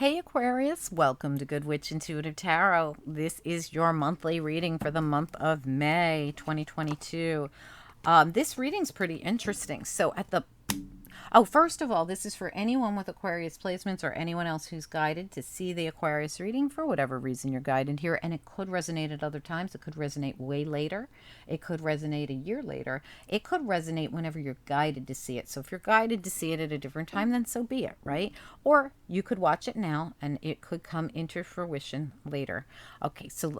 Hey Aquarius, welcome to Good Witch Intuitive Tarot. This is your monthly reading for the month of May 2022. This reading's pretty interesting. First of all, this is for anyone with Aquarius placements or anyone else who's guided to see the Aquarius reading for whatever reason you're guided here. And it could resonate at other times. It could resonate way later. It could resonate a year later. It could resonate whenever you're guided to see it. So if you're guided to see it at a different time, then so be it, right? Or you could watch it now and it could come into fruition later. Okay, so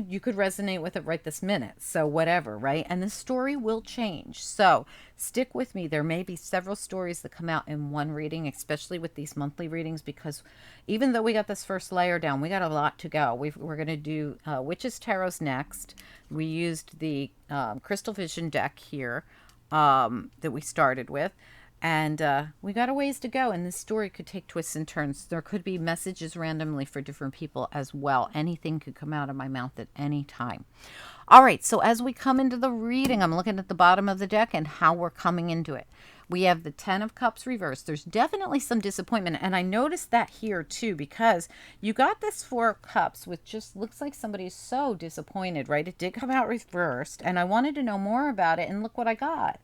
you could resonate with it right this minute. So whatever, right? And the story will change. So stick with me. There may be several stories that come out in one reading, especially with these monthly readings, because even though we got this first layer down, we got a lot to go. We're going to do Witches Tarot's next. We used the Crystal Vision deck here that we started with. And we got a ways to go, and this story could take twists and turns. There could be messages randomly for different people as well. Anything could come out of my mouth at any time. All right, so as we come into the reading, I'm looking at the bottom of the deck and how we're coming into it. We have the Ten of Cups reversed. There's definitely some disappointment, and I noticed that here too, because you got this Four of Cups, which just looks like somebody's so disappointed, right? It did come out reversed, and I wanted to know more about it, and look what I got.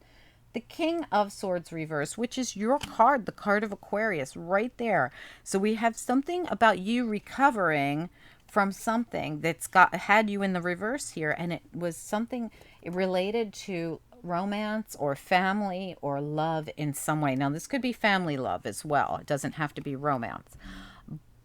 The King of Swords reverse, which is your card, the card of Aquarius, right there. So we have something about you recovering from something that's had you in the reverse here, and it was something related to romance or family or love in some way. Now, this could be family love as well. It doesn't have to be romance.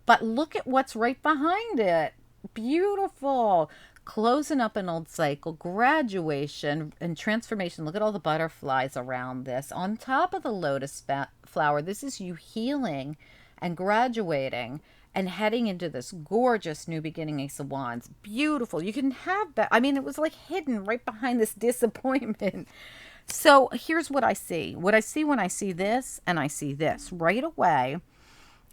But look at what's right behind it. Beautiful. Closing up an old cycle, graduation and transformation. Look at all the butterflies around this. On top of the lotus flower, this is you healing and graduating and heading into this gorgeous new beginning. Ace of Wands. Beautiful. You can have that. I mean, it was like hidden right behind this disappointment. So here's what I see. What I see when I see this and I see this right away.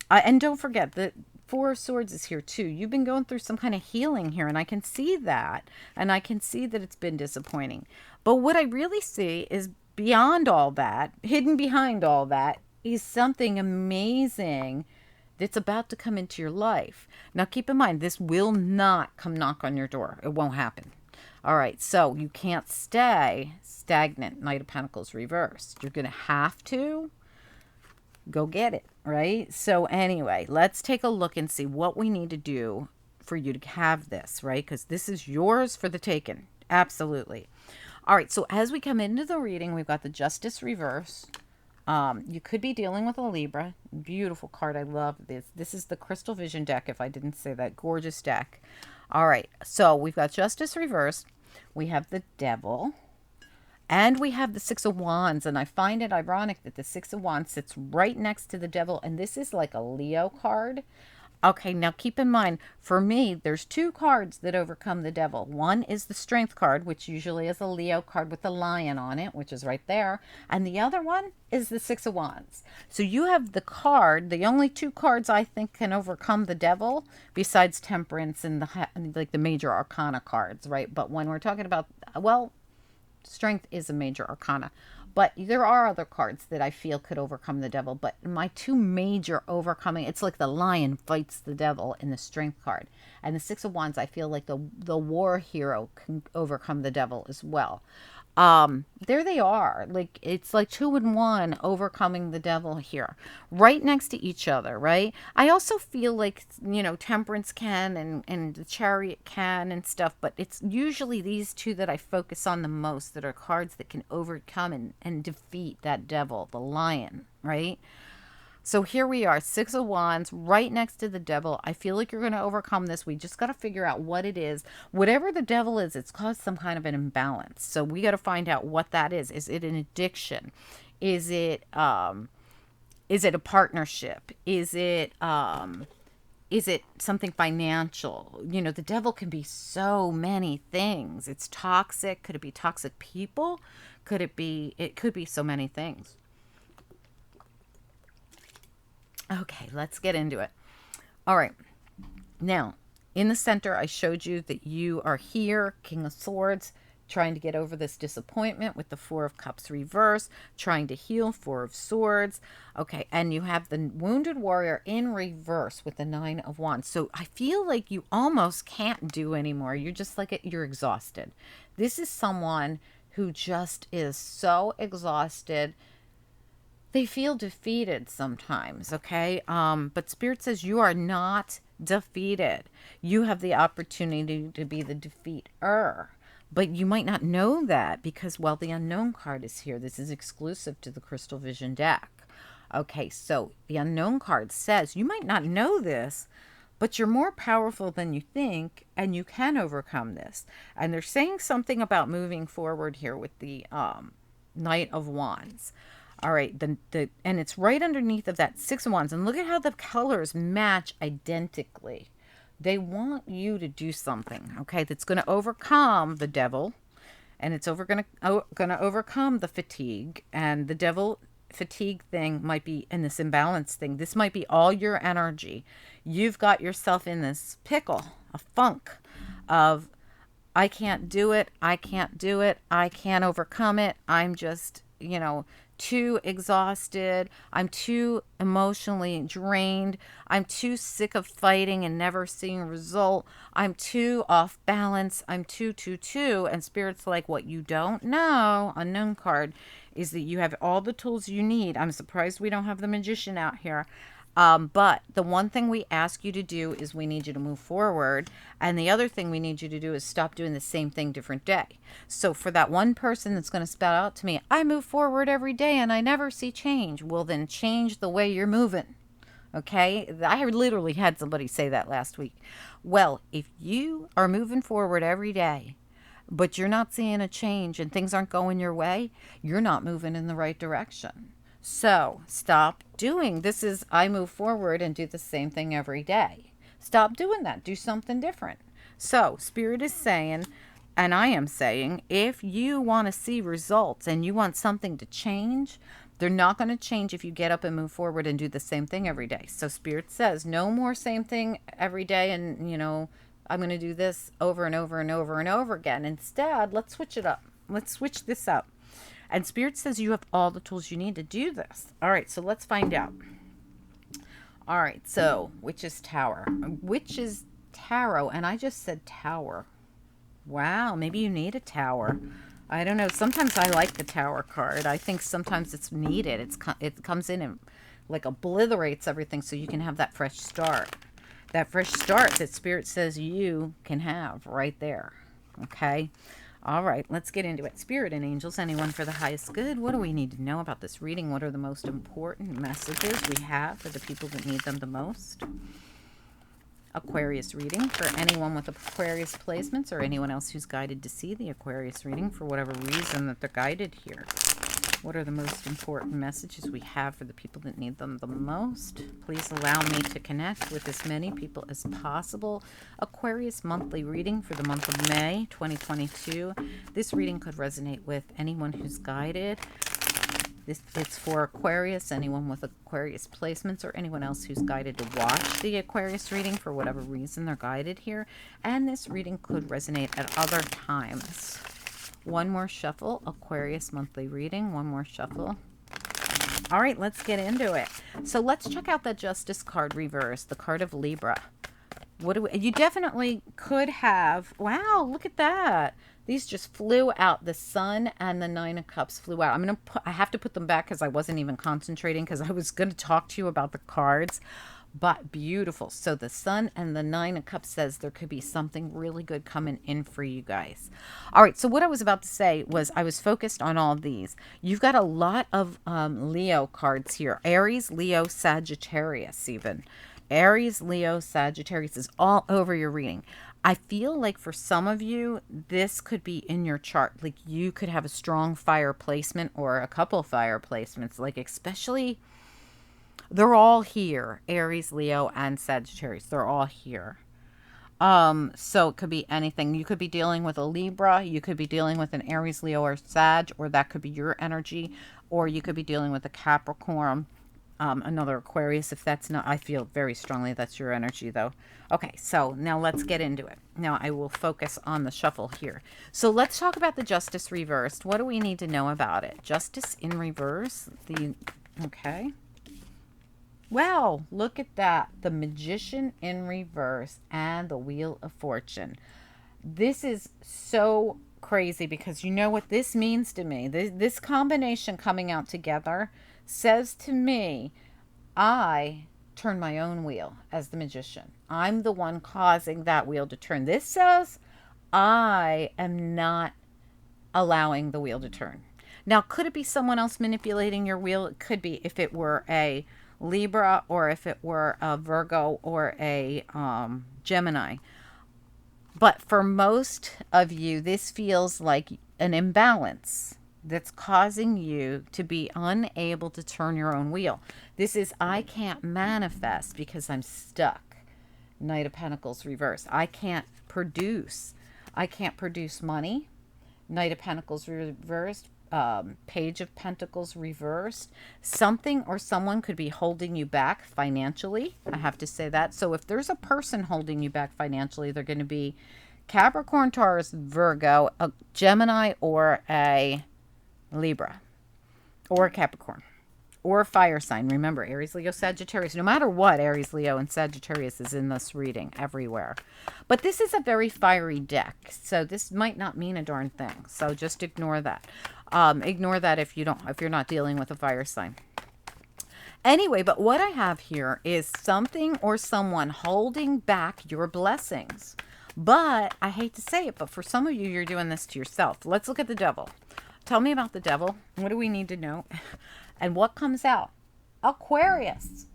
And don't forget that Four of Swords is here too. You've been going through some kind of healing here, and I can see that. And I can see that it's been disappointing. But what I really see is beyond all that, hidden behind all that, is something amazing that's about to come into your life. Now, keep in mind, this will not come knock on your door. It won't happen. All right, so you can't stay stagnant. Knight of Pentacles reversed. You're going to have to go get it, right? So anyway, let's take a look and see what we need to do for you to have this, right? Because this is yours for the taking. Absolutely. All right, so as we come into the reading, we've got the Justice reverse. You could be dealing with a Libra. Beautiful card. I love this. This is the Crystal Vision deck, if I didn't say that. Gorgeous deck. All right, so we've got Justice reversed. We have the Devil. And we have the Six of Wands, and I find it ironic that the Six of Wands sits right next to the Devil, and this is like a Leo card. Okay, now keep in mind, for me, there's two cards that overcome the Devil. One is the Strength card, which usually is a Leo card with the lion on it, which is right there. And the other one is the Six of Wands. So you have the card, the only two cards I think can overcome the Devil, besides Temperance and the major arcana cards, right? But when we're talking about, well, Strength is a major arcana, but there are other cards that I feel could overcome the Devil. But my two major overcoming, it's like the lion fights the Devil in the Strength card, and the Six of Wands, I feel like the war hero can overcome the Devil as well. There they are. Like, it's like 2 and 1 overcoming the Devil here, right next to each other, right? I also feel like, Temperance can and the Chariot can and stuff, but it's usually these two that I focus on the most, that are cards that can overcome and defeat that Devil, the lion, right? So here we are, Six of Wands, right next to the Devil. I feel like you're going to overcome this. We just got to figure out what it is. Whatever the Devil is, it's caused some kind of an imbalance. So we got to find out what that is. Is it an addiction? Is it a partnership? Is it something financial? The Devil can be so many things. It's toxic. Could it be toxic people? It could be so many things. Okay, let's get into it. All right. Now, in the center, I showed you that you are here, King of Swords, trying to get over this disappointment with the Four of Cups reverse, trying to heal, Four of Swords. Okay, and you have the Wounded Warrior in reverse with the Nine of Wands. So I feel like you almost can't do anymore. You're just like, you're exhausted. This is someone who just is so exhausted. They feel defeated sometimes, okay? But Spirit says you are not defeated. You have the opportunity to be the defeater. But you might not know that because, well, the Unknown card is here. This is exclusive to the Crystal Vision deck. Okay, so the Unknown card says you might not know this, but you're more powerful than you think, and you can overcome this. And they're saying something about moving forward here with the Knight of Wands. All right, and it's right underneath of that Six of Wands. And look at how the colors match identically. They want you to do something, okay, that's going to overcome the devil. And it's going to overcome the fatigue. And the devil fatigue thing might be in this imbalance thing. This might be all your energy. You've got yourself in this pickle, a funk of, I can't do it. I can't do it. I can't overcome it. I'm just, too exhausted. I'm too emotionally drained. I'm too sick of fighting and never seeing a result. I'm too off balance. I'm too. And Spirit's like, what you don't know, Unknown card, is that you have all the tools you need. I'm surprised we don't have the Magician out here. But the one thing we ask you to do is we need you to move forward. And the other thing we need you to do is stop doing the same thing different day. So for that one person that's going to spout out to me, I move forward every day and I never see change. Well, then change the way you're moving. Okay? I literally had somebody say that last week. Well, if you are moving forward every day, but you're not seeing a change and things aren't going your way, you're not moving in the right direction. So stop doing this. Is I move forward and do the same thing every day. Stop doing that. Do something different. So Spirit is saying, and I am saying, if you want to see results and you want something to change, they're not going to change if you get up and move forward and do the same thing every day. So Spirit says no more same thing every day and, I'm going to do this over and over and over and over again. Instead, let's switch it up. Let's switch this up. And Spirit says you have all the tools you need to do this. All right, so let's find out. All right, so Witch's Tower. Witch's Tarot, and I just said tower. Wow, maybe you need a tower. I don't know. Sometimes I like the Tower card. I think sometimes it's needed. It comes in and like obliterates everything so you can have that fresh start. That fresh start that Spirit says you can have right there. Okay? All right, let's get into it. Spirit and angels, anyone for the highest good. What do we need to know about this reading? What are the most important messages we have for the people that need them the most? Aquarius reading for anyone with Aquarius placements or anyone else who's guided to see the Aquarius reading for whatever reason that they're guided here. What are the most important messages we have for the people that need them the most? Please allow me to connect with as many people as possible. Aquarius monthly reading for the month of May 2022. This reading could resonate with anyone who's guided. It's for Aquarius, anyone with Aquarius placements, or anyone else who's guided to watch the Aquarius reading for whatever reason they're guided here. And this reading could resonate at other times. One more shuffle. Aquarius monthly reading. One more shuffle. All right, let's get into it. So let's check out the Justice card reverse, the card of Libra. You definitely could have. Wow, look at that. These just flew out. The Sun and the Nine of Cups flew out. I have to put them back because I wasn't even concentrating because I was going to talk to you about the cards. But beautiful. So the Sun and the Nine of Cups says there could be something really good coming in for you guys. All right. So what I was about to say was I was focused on all of these. You've got a lot of Leo cards here. Aries, Leo, Sagittarius even. Aries, Leo, Sagittarius is all over your reading. I feel like for some of you, this could be in your chart. Like you could have a strong fire placement or a couple fire placements. Like especially, they're all here. Aries, Leo, and Sagittarius. They're all here. So it could be anything. You could be dealing with a Libra. You could be dealing with an Aries, Leo, or Sag, or that could be your energy. Or you could be dealing with a Capricorn. another Aquarius. If that's not, I feel very strongly that's your energy though. Okay, so now let's get into it. Now I will focus on the shuffle here. So let's talk about the Justice reversed. What do we need to know about it? Justice in reverse. Okay. Wow, look at that. The Magician in reverse and the Wheel of Fortune. This is so crazy because you know what this means to me. This combination coming out together says to me, I turn my own wheel as the Magician. I'm the one causing that wheel to turn. This says I am not allowing the wheel to turn. Now, could it be someone else manipulating your wheel? It could be if it were a Libra or if it were a Virgo or a Gemini. But for most of you, this feels like an imbalance that's causing you to be unable to turn your own wheel. This is, I can't manifest because I'm stuck. Knight of Pentacles reversed. I can't produce. I can't produce money. Knight of Pentacles reversed. Page of Pentacles reversed. Something or someone could be holding you back financially. I have to say that. So if there's a person holding you back financially, they're going to be Capricorn, Taurus, Virgo, a Gemini, or a Libra, or a Capricorn, or a fire sign. Remember, Aries, Leo, Sagittarius. No matter what, Aries, Leo, and Sagittarius is in this reading everywhere. But this is a very fiery deck, so this might not mean a darn thing. So just ignore that. Ignore that if you're not dealing with a fire sign. Anyway, but what I have here is something or someone holding back your blessings. But I hate to say it, but for some of you, you're doing this to yourself. Let's look at the devil. Tell me about the devil. What do we need to know? And what comes out? Aquarius.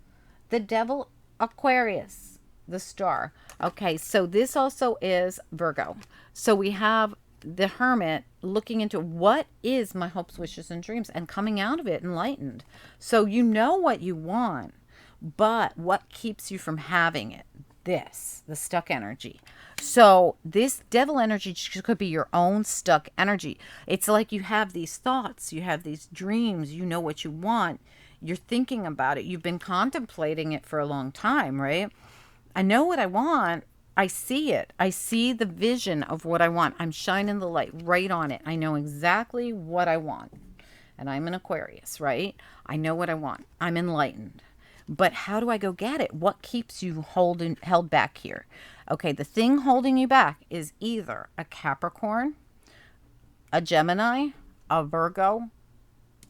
The devil, Aquarius, the star. Okay, so this also is Virgo. So we have the Hermit looking into what is my hopes, wishes, and dreams, and coming out of it enlightened. So you know what you want, but what keeps you from having it? The stuck energy. So this devil energy could be your own stuck energy. It's like you have these thoughts, you have these dreams, you know what you want, you're thinking about it, you've been contemplating it for a long time, right? I know what I want. I see it. I see the vision of what I want. I'm shining the light right on it. I know exactly what I want. And I'm an Aquarius, right? I know what I want. I'm enlightened. But how do I go get it? What keeps you held back here? Okay, the thing holding you back is either a Capricorn, a Gemini, a Virgo,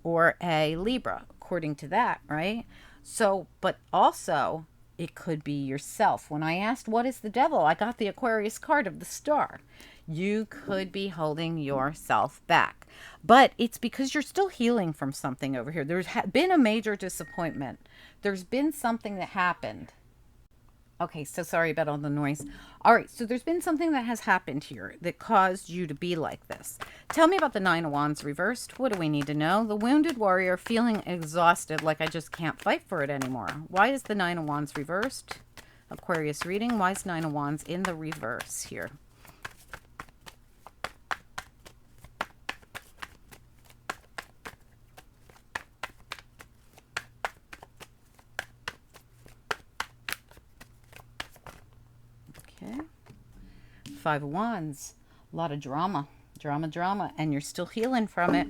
or a Libra, according to that, right? So, but also it could be yourself. When I asked what is the devil, I got the Aquarius card of the star. You could be holding yourself back. But it's because you're still healing from something over here. There's been a major disappointment. There's been something that happened. Okay, so sorry about all the noise. All right, so there's been something that has happened here that caused you to be like this. Tell me about the Nine of Wands reversed. What do we need to know? The wounded warrior feeling exhausted, like I just can't fight for it anymore. Why is the Nine of Wands reversed? Aquarius reading. Why is Nine of Wands in the reverse here? Okay. Five of Wands. A lot of drama. Drama. And you're still healing from it.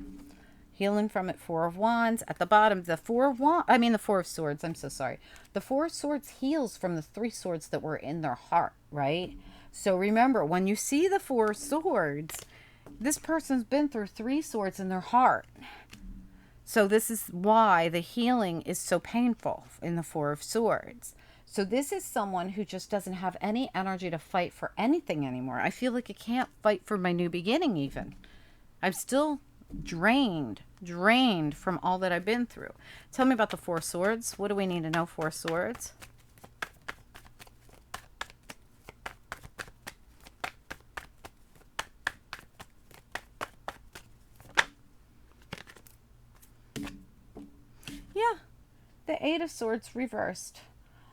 Healing from it. Four of Wands. At the bottom, the Four of Swords. I'm so sorry. The Four of Swords heals from the Three Swords that were in their heart, right? So remember, when you see the Four of Swords, this person's been through Three Swords in their heart. So this is why the healing is so painful in the Four of Swords. So this is someone who just doesn't have any energy to fight for anything anymore. I feel like I can't fight for my new beginning even. I'm still drained from all that I've been through. Tell me about the Four Swords. What do we need to know? Four Swords. Yeah, the Eight of Swords reversed.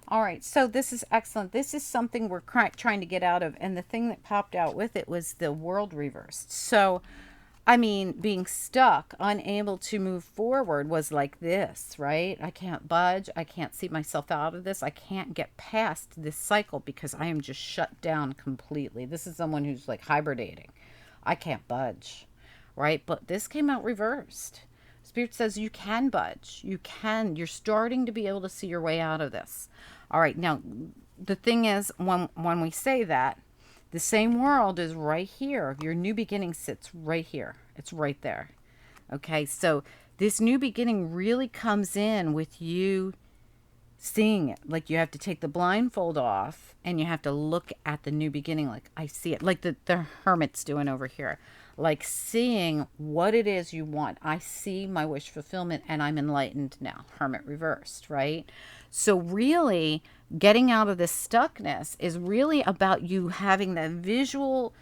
All right, so this is excellent. This is something we're trying to get out of, and the thing that popped out with it was the World reversed. So I mean, being stuck, unable to move forward was like this, right? I can't budge. I can't see myself out of this. I can't get past this cycle because I am just shut down completely. This is someone who's like hibernating. I can't budge, right? But this came out reversed. Spirit says you can budge. You can. You're starting to be able to see your way out of this. All right. Now, the thing is, when we say that, the same world is right here. Your new beginning sits right here. It's right there. Okay, so this new beginning really comes in with you seeing it. Like you have to take the blindfold off and you have to look at the new beginning like I see it. Like the hermit's doing over here. Like seeing what it is you want. I see my wish fulfillment and I'm enlightened now. Hermit reversed, right? So really getting out of this stuckness is really about you having that visual.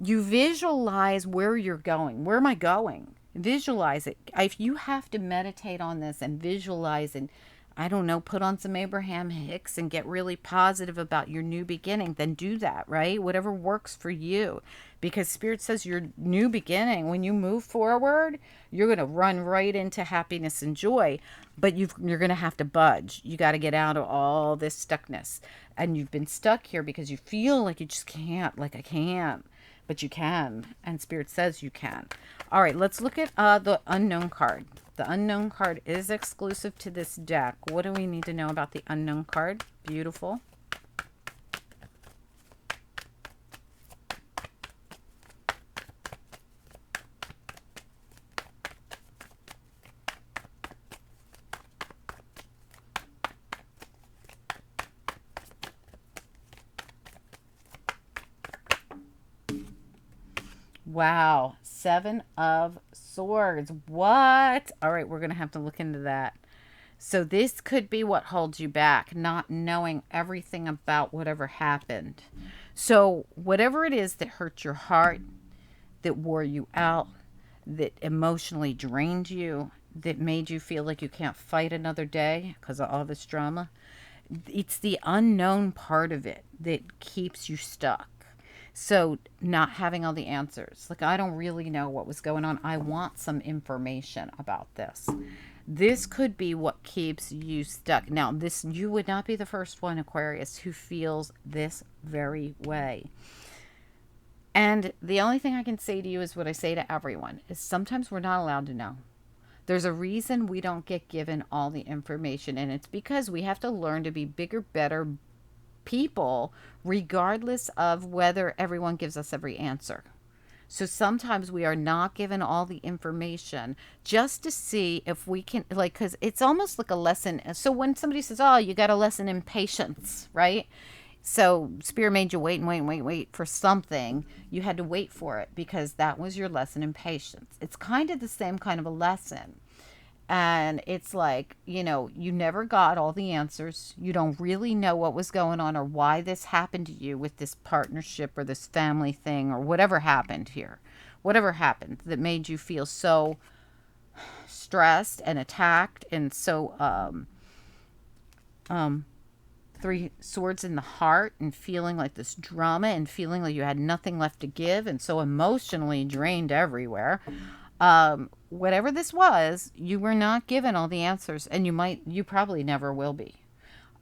You visualize where you're going. Where am I going? Visualize it. If you have to meditate on this and visualize and, I don't know, put on some Abraham Hicks and get really positive about your new beginning, then do that, right? Whatever works for you. Because Spirit says your new beginning, when you move forward, you're going to run right into happiness and joy, but you're going to have to budge. You got to get out of all this stuckness. And you've been stuck here because you feel like you just can't, like I can't. But you can, and Spirit says you can. All right, let's look at the unknown card. The unknown card is exclusive to this deck. What do we need to know about the unknown card? Beautiful. Wow, 7 of Swords. What? All right, we're going to have to look into that. So this could be what holds you back, not knowing everything about whatever happened. So whatever it is that hurt your heart, that wore you out, that emotionally drained you, that made you feel like you can't fight another day because of all this drama, it's the unknown part of it that keeps you stuck. So not having all the answers. Like, I don't really know what was going on. I want some information about this. This could be what keeps you stuck. Now, this, you would not be the first one, Aquarius, who feels this very way. And the only thing I can say to you is what I say to everyone, is sometimes we're not allowed to know. There's a reason we don't get given all the information, and it's because we have to learn to be bigger, better people, regardless of whether everyone gives us every answer. So sometimes we are not given all the information just to see if we can, like, because it's almost like a lesson. So when somebody says, oh, you got a lesson in patience, right? So Spirit made you wait and wait and wait and wait for something. You had to wait for it because that was your lesson in patience. It's kind of the same kind of a lesson. And it's like, you know, you never got all the answers. You don't really know what was going on or why this happened to you with this partnership or this family thing or whatever happened here. Whatever happened that made you feel so stressed and attacked and so three swords in the heart and feeling like this drama and feeling like you had nothing left to give and so emotionally drained everywhere. Whatever this was, you were not given all the answers, and you probably never will be.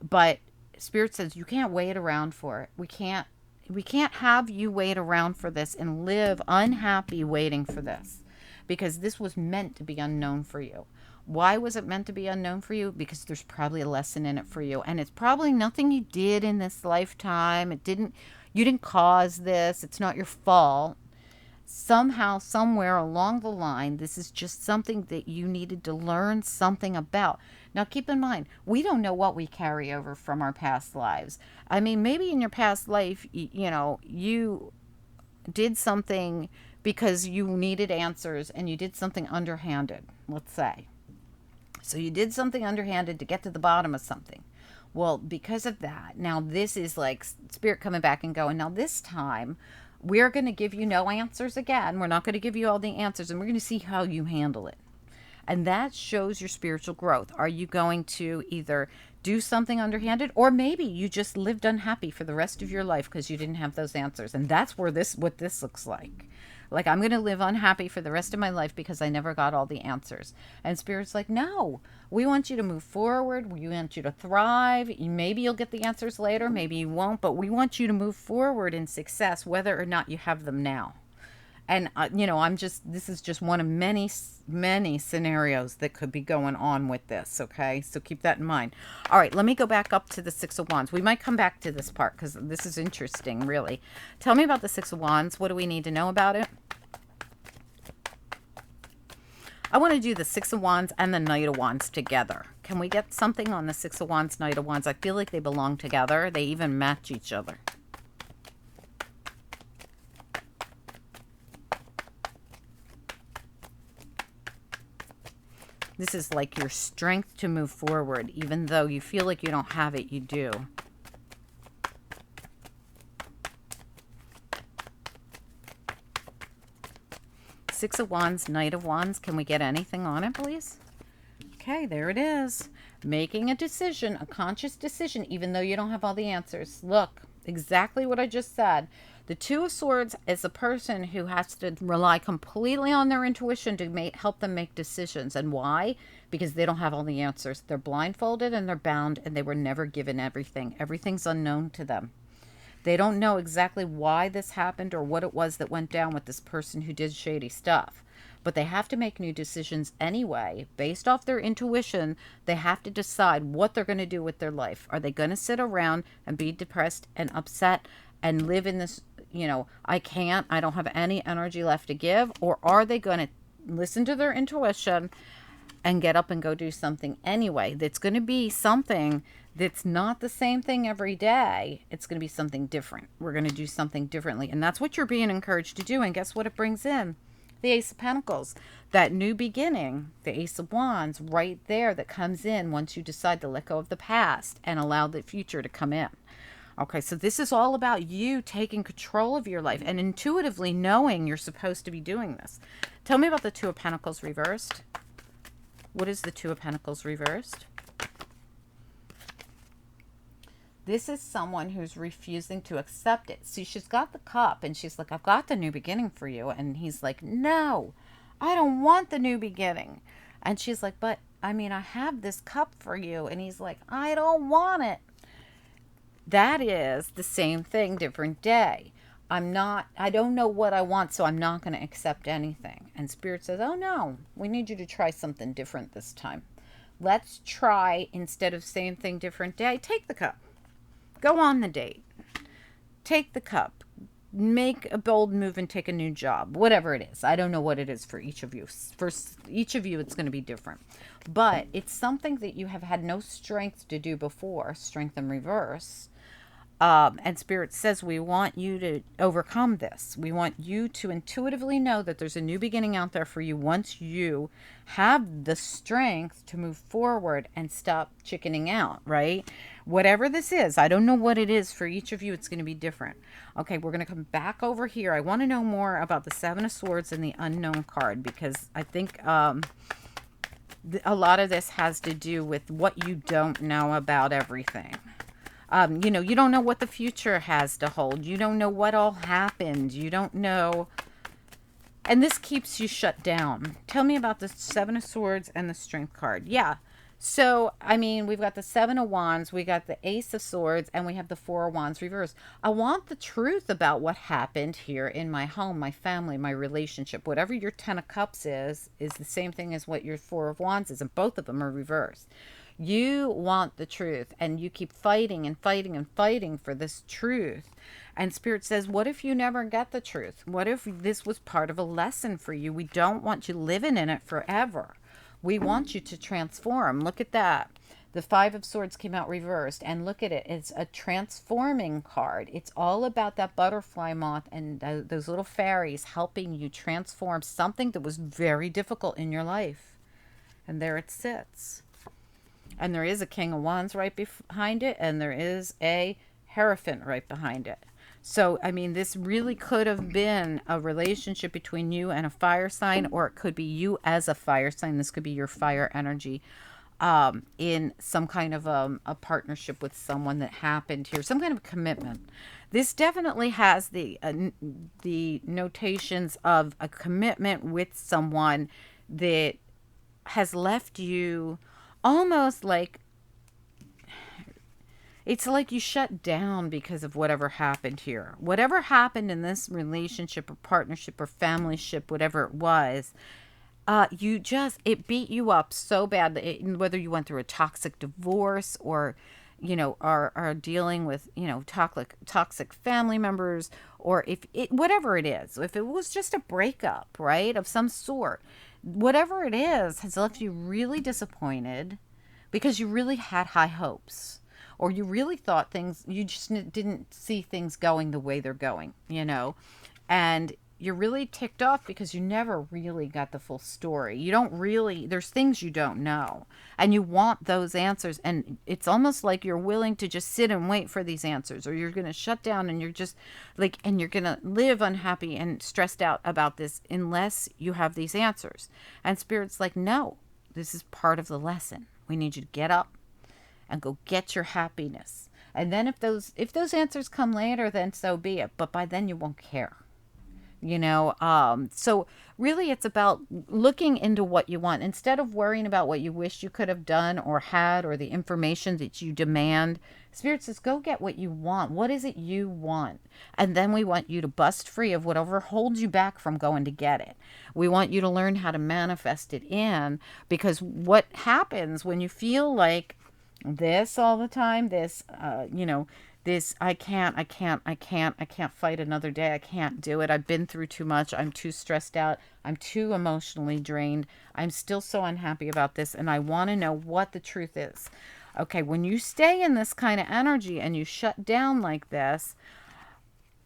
But Spirit says you can't wait around for it. We can't have you wait around for this and live unhappy waiting for this, because this was meant to be unknown for you. Why was it meant to be unknown for you? Because there's probably a lesson in it for you, and it's probably nothing you did in this lifetime. You didn't cause this. It's not your fault. Somehow, somewhere along the line, this is just something that you needed to learn something about. Now, keep in mind, we don't know what we carry over from our past lives. I mean, maybe in your past life, you did something because you needed answers and you did something underhanded, let's say. So you did something underhanded to get to the bottom of something. Well, because of that, now this is like Spirit coming back and going, now this time, we're going to give you no answers again. We're not going to give you all the answers, and we're going to see how you handle it. And that shows your spiritual growth. Are you going to either do something underhanded, or maybe you just lived unhappy for the rest of your life because you didn't have those answers? And that's what this looks like. Like, I'm going to live unhappy for the rest of my life because I never got all the answers. And Spirit's like, no, we want you to move forward. We want you to thrive. Maybe you'll get the answers later. Maybe you won't. But we want you to move forward in success, whether or not you have them now. And, this is just one of many, many scenarios that could be going on with this. Okay. So keep that in mind. All right. Let me go back up to the Six of Wands. We might come back to this part because this is interesting, really. Tell me about the Six of Wands. What do we need to know about it? I want to do the Six of Wands and the Knight of Wands together. Can we get something on the Six of Wands, Knight of Wands? I feel like they belong together. They even match each other. This is like your strength to move forward. Even though you feel like you don't have it, you do. Six of Wands, Knight of Wands. Can we get anything on it, please? Okay, there it is. Making a decision, a conscious decision, even though you don't have all the answers. Look, exactly what I just said. The Two of Swords is a person who has to rely completely on their intuition to help them make decisions. And why? Because they don't have all the answers. They're blindfolded and they're bound, and they were never given everything. Everything's unknown to them. They don't know exactly why this happened or what it was that went down with this person who did shady stuff. But they have to make new decisions anyway. Based off their intuition, they have to decide what they're going to do with their life. Are they going to sit around and be depressed and upset and live in this, I don't have any energy left to give? Or are they going to listen to their intuition and get up and go do something anyway? That's going to be something that's not the same thing every day. It's going to be something different. We're going to do something differently. And that's what you're being encouraged to do. And guess what it brings in? The Ace of Pentacles. That new beginning, the Ace of Wands, right there, that comes in once you decide to let go of the past and allow the future to come in. Okay, so this is all about you taking control of your life and intuitively knowing you're supposed to be doing this. Tell me about the Two of Pentacles reversed. What is the Two of Pentacles reversed? This is someone who's refusing to accept it. See, she's got the cup and she's like, I've got the new beginning for you. And he's like, no, I don't want the new beginning. And she's like, but I have this cup for you. And he's like, I don't want it. That is the same thing, different day. I don't know what I want, so I'm not going to accept anything. And Spirit says, oh no, we need you to try something different this time. Let's try, instead of same thing, different day, take the cup. Go on the date. Take the cup. Make a bold move and take a new job. Whatever it is. I don't know what it is for each of you. For each of you, it's going to be different. But it's something that you have had no strength to do before. Strength in reverse. And Spirit says we want you to overcome this. We want you to intuitively know that there's a new beginning out there for you once you have the strength to move forward and stop chickening out, right? Whatever this is, I don't know what it is for each of you. It's going to be different. Okay, we're going to come back over here. I want to know more about the Seven of Swords and the Unknown card, because I think a lot of this has to do with what you don't know about everything. You don't know what the future has to hold. You don't know what all happened. You don't know. And this keeps you shut down. Tell me about the Seven of Swords and the Strength card. Yeah. So, we've got the Seven of Wands, we got the Ace of Swords, and we have the Four of Wands reversed. I want the truth about what happened here in my home, my family, my relationship. Whatever your Ten of Cups is the same thing as what your Four of Wands is, and both of them are reversed. You want the truth, and you keep fighting and fighting and fighting for this truth. And Spirit says, what if you never get the truth? What if this was part of a lesson for you? We don't want you living in it forever. We want you to transform. Look at that. The Five of Swords came out reversed, and look at it. It's a transforming card. It's all about that butterfly moth and those little fairies helping you transform something that was very difficult in your life. And there it sits. And there is a King of Wands right behind it, and there is a Hierophant right behind it. So, this really could have been a relationship between you and a fire sign, or it could be you as a fire sign. This could be your fire energy. in some kind of a partnership with someone that happened here, some kind of commitment. This definitely has the notations of a commitment with someone that has left you almost like, it's like you shut down because of whatever happened here. Whatever happened in this relationship or partnership or familyship, whatever it was, it beat you up so bad that whether you went through a toxic divorce or, are dealing with, toxic family members, or whatever it is, if it was just a breakup, right, of some sort, whatever it is, has left you really disappointed because you really had high hopes, or you really thought things, you just didn't see things going the way they're going, and you're really ticked off because you never really got the full story. You don't really, there's things you don't know, and you want those answers, and it's almost like you're willing to just sit and wait for these answers, or you're going to shut down, and you're just like, and you're going to live unhappy and stressed out about this unless you have these answers. And Spirit's like, no, this is part of the lesson. We need you to get up and go get your happiness. And then if those answers come later, then so be it. But by then you won't care. So really it's about looking into what you want instead of worrying about what you wish you could have done or had, or the information that you demand. Spirit says, go get what you want. What is it you want? And then we want you to bust free of whatever holds you back from going to get it. We want you to learn how to manifest it in, because what happens when you feel like this all the time, this, this, I can't fight another day. I can't do it. I've been through too much. I'm too stressed out. I'm too emotionally drained. I'm still so unhappy about this, and I want to know what the truth is. Okay, when you stay in this kind of energy and you shut down like this,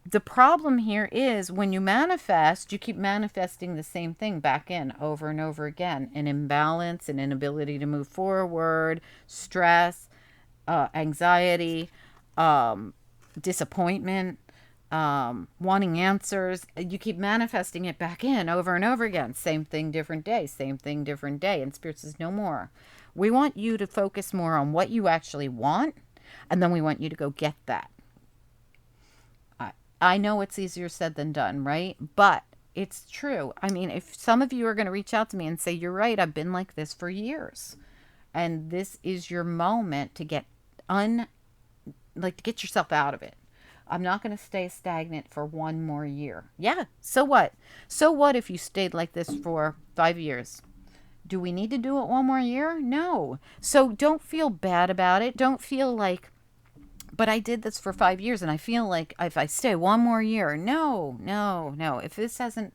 the problem here is when you manifest, you keep manifesting the same thing back in over and over again. An imbalance, an inability to move forward, stress, anxiety, disappointment, wanting answers. You keep manifesting it back in over and over again. Same thing, different day. Same thing, different day. And Spirit says, no more. We want you to focus more on what you actually want, and then we want you to go get that. I know it's easier said than done, right? But it's true. I mean, if some of you are going to reach out to me and say, you're right, I've been like this for years, and this is your moment to get to get yourself out of it. I'm not going to stay stagnant for one more year. Yeah, so what? So what if you stayed like this for 5 years? Do we need to do it one more year? No. So don't feel bad about it. Don't feel like, but I did this for 5 years and I feel like if I stay one more year, no. If this hasn't,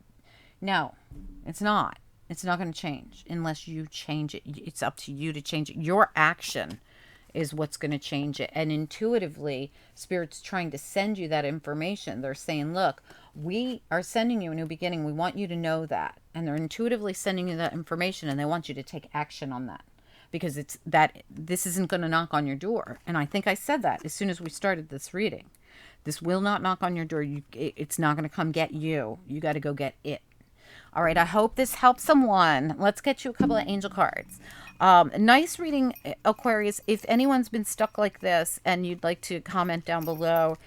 no, it's not. It's not going to change unless you change it. It's up to you to change it. Your action is what's going to change it. And intuitively, Spirit's trying to send you that information. They're saying, look, we are sending you a new beginning. We want you to know that. And they're intuitively sending you that information, and they want you to take action on that, because it's that this isn't going to knock on your door. And I think I said that as soon as we started this reading. This will not knock on your door. It's not going to come get you. You got to go get it. All right, I hope this helps someone. Let's get you a couple of angel cards. Nice reading, Aquarius. If anyone's been stuck like this and you'd like to comment down below,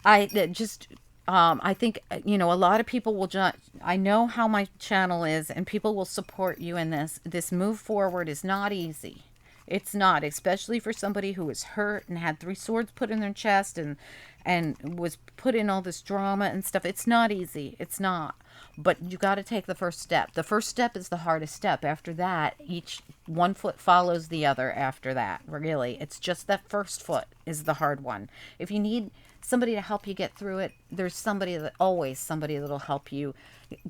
I think, a lot of people will just, I know how my channel is, and people will support you in this. This move forward is not easy. It's not, especially for somebody who was hurt and had 3 swords put in their chest and was put in all this drama and stuff. It's not easy. It's not. But you got to take the first step. The first step is the hardest step. After that, each one foot follows the other after that. Really, it's just that first foot is the hard one. If you need somebody to help you get through it, there's always somebody that'll help you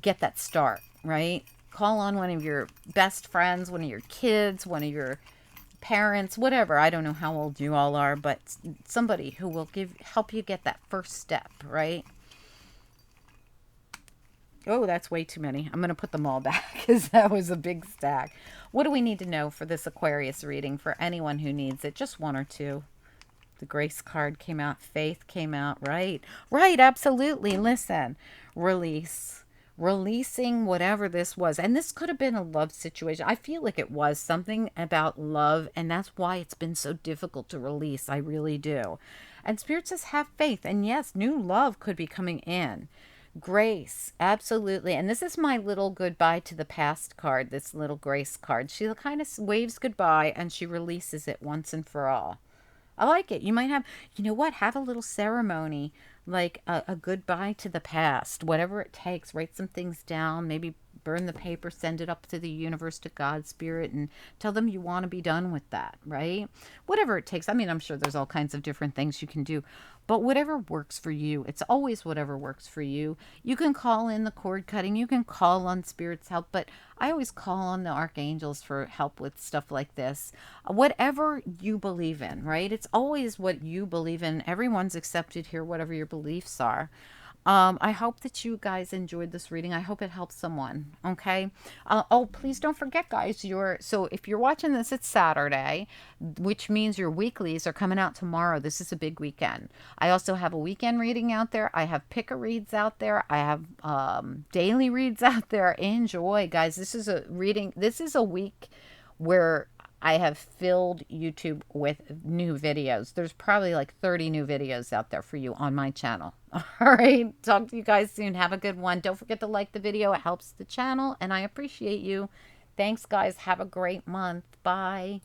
get that start, right? Call on one of your best friends, one of your kids, one of your parents, whatever. I don't know how old you all are, but somebody who will help you get that first step, right? Oh, that's way too many. I'm going to put them all back because that was a big stack. What do we need to know for this Aquarius reading for anyone who needs it? Just 1 or 2. The Grace card came out. Faith came out. Right. Right. Absolutely. Listen. Release. releasing whatever this was. And this could have been a love situation. I feel like it was something about love, and that's why it's been so difficult to release. I really do. And Spirit says, have faith. And yes, new love could be coming in. Grace, absolutely. And this is my little goodbye to the past card, this little grace card. She kind of waves goodbye and she releases it once and for all. I like it. You might have, you know what, have a little ceremony, like a goodbye to the past, whatever it takes. Write some things down, maybe burn the paper, send it up to the universe, to God, Spirit, and tell them you want to be done with that, right? Whatever it takes. I mean, I'm sure there's all kinds of different things you can do, but whatever works for you. It's always whatever works for you. You can call in the cord cutting, you can call on Spirit's help, but I always call on the archangels for help with stuff like this. Whatever you believe in, right? It's always what you believe in. Everyone's accepted here, whatever your beliefs are. I hope that you guys enjoyed this reading. I hope it helps someone. Okay. Oh, please don't forget, guys. So if you're watching this, it's Saturday, which means your weeklies are coming out tomorrow. This is a big weekend. I also have a weekend reading out there. I have pick a reads out there. I have daily reads out there. Enjoy, guys. This is a reading. This is a week where I have filled YouTube with new videos. There's probably like 30 new videos out there for you on my channel. All right. Talk to you guys soon. Have a good one. Don't forget to like the video. It helps the channel and I appreciate you. Thanks, guys. Have a great month. Bye.